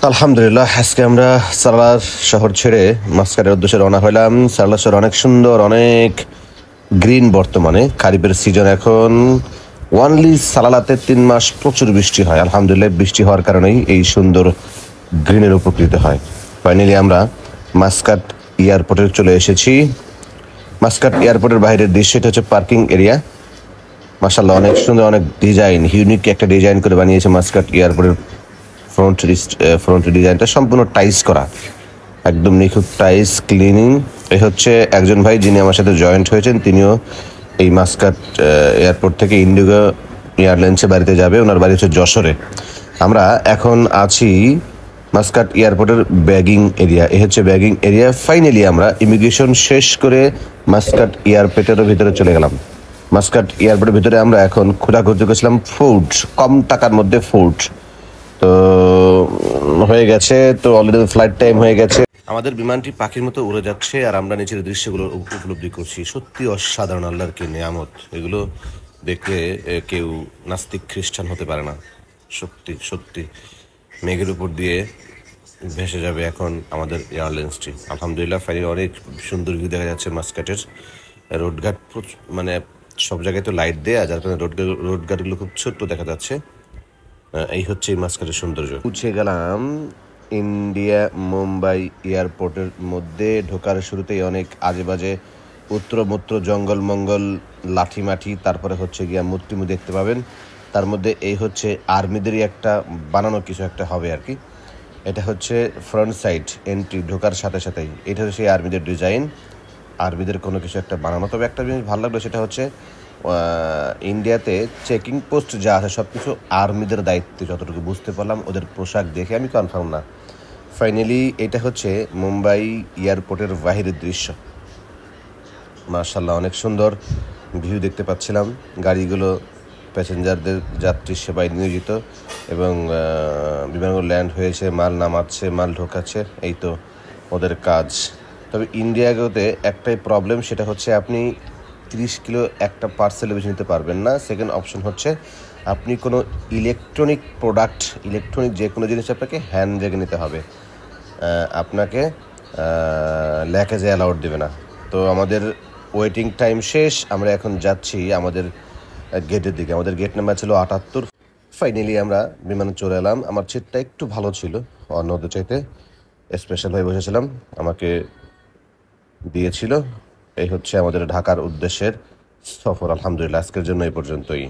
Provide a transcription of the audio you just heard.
আলহামদুলিল্লাহ, আজকে আমরা সালালার শহর ছেড়ে মাস্কাটের উদ্দেশ্যে রওনা হইলাম। সালালা শহর অনেক সুন্দর, অনেক গ্রিন। বর্তমানে খারিফের সিজন এখন। ওয়ানলি সালালাতে 3 মাস প্রচুর বৃষ্টি হয়। আলহামদুলিল্লাহ, বৃষ্টি হওয়ার কারণেই এই সুন্দর গ্রিনের উপকৃত হয়। ফাইনালি আমরা মাস্কাট এয়ারপোর্টে চলে এসেছি। মাস্কাট এয়ারপোর্টের বাইরের দৃশ্য, এটা হচ্ছে পার্কিং এরিয়া। মাশাআল্লাহ, অনেক সুন্দর, অনেক ডিজাইন, ইউনিক একটা ডিজাইন করে বানিয়েছে মাস্কাট এয়ারপোর্টের ফ্রন্ট ডিজাইনটা সম্পূর্ণ টাইস করা, একদম নিখুঁত টাইস ক্লিনিং। এই হচ্ছে একজন ভাই যিনি আমার সাথে জয়েন্ট হয়েছেন, তিনিও এই মাস্কাট এয়ারপোর্ট থেকে ইন্ডিগো এয়ারলাইন্সে বাড়িতে যাবে। ওনার বাড়ি হচ্ছে যশোরে। আমরা এখন আছি মাস্কাট এয়ারপোর্টের ব্যাগিং এরিয়া। এই হচ্ছে ব্যাগিং এরিয়া। ফাইনালি আমরা ইমিগ্রেশন শেষ করে মাস্কাট এয়ারপোর্টের ভিতরে চলে গেলাম। মাস্কাট এয়ারপোর্টের ভিতরে আমরা এখন খোঁজাখুঁজি করেছিলাম ফুড, কম টাকার মধ্যে ফুড। তো হয়ে গেছে, তো অলরেডি ফ্লাইট টাইম হয়ে গেছে। আমাদের বিমানটি পাখির মতো উড়ে যাচ্ছে আর আমরা নিচের দৃশ্যগুলো উপলব্ধি করছি। সত্যি অসাধারণ, আল্লাহর কি নিয়ামত। এগুলো দেখলে কেউ নাস্তিক খ্রিস্টান হতে পারে না। সত্যি সত্যি মেঘের উপর দিয়ে ভেসে যাবে এখন আমাদের এয়ারলাইন্সটি। আলহামদুলিল্লাহ, ফাইনালি অনেক সুন্দর ভিউ দেখা যাচ্ছে মাস্কাটের। রোডঘাট মানে সব জায়গায় তো লাইট দেয়া, যার কারণে রোডঘাটগুলো খুব ছোট্ট দেখা যাচ্ছে। এই হচ্ছে এই মাস্কাটের সৌন্দর্য। পৌঁছে গেলাম ইন্ডিয়া মুম্বাই এয়ারপোর্টের মধ্যে। ঢোকার শুরুতেই অনেক আজে বাজে উত্তরমূত্র জঙ্গল মঙ্গল লাঠি মাটি, তারপরে হচ্ছে গিয়া মূর্তি দেখতে পাবেন। তার মধ্যে এই হচ্ছে আর্মিদেরই একটা বানানো কিছু একটা হবে আর কি। এটা হচ্ছে ফ্রন্ট সাইড এন্ট্রি, ঢোকার সাথে সাথেই এটা হচ্ছে সেই আর্মিদের ডিজাইন, আর্মিদের কোনো কিছু একটা বানানো। তবে একটা জিনিস ভালো লাগলো, সেটা হচ্ছে ইন্ডিয়াতে চেকিং পোস্ট যা আছে সব কিছু আর্মিদের দায়িত্বে, যতটুকু বুঝতে পারলাম ওদের পোশাক দেখে, আমি কনফার্ম না। ফাইনালি এটা হচ্ছে মুম্বাই এয়ারপোর্টের বাহিরের দৃশ্য। মাশাআল্লাহ, অনেক সুন্দর ভিউ দেখতে পাচ্ছিলাম। গাড়িগুলো প্যাসেঞ্জারদের যাত্রী সেবায় নিয়োজিত এবং বিমানগুলো ল্যান্ড হয়েছে, মাল নামাচ্ছে, মাল ঢোকাচ্ছে, এই তো ওদের কাজ। তবে ইন্ডিয়াতে একটাই প্রবলেম, সেটা হচ্ছে আপনি 30 কিলো একটা পার্সেল বেশি নিতে পারবেন না। সেকেন্ড অপশন হচ্ছে আপনি কোনো ইলেকট্রনিক প্রোডাক্ট, ইলেকট্রনিক যে কোনো জিনিস আপনাকে হ্যান্ড ব্যাগে নিতে হবে, আপনাকে ল্যাকেজে অ্যালাউড দেবে না। তো আমাদের ওয়েটিং টাইম শেষ, আমরা এখন যাচ্ছি আমাদের গেটের দিকে। আমাদের গেট নাম্বার ছিল 78। ফাইনালি আমরা বিমানে চলে এলাম। আমার সিটটা একটু ভালো ছিল অন্যদের চাইতে, স্পেশাল হয়ে বসেছিলাম, আমাকে দিয়েছিল। এই হচ্ছে আমাদের ঢাকার উদ্দেশ্যের সফর। আলহামদুলিল্লাহ, আজকের জন্য এই পর্যন্তই।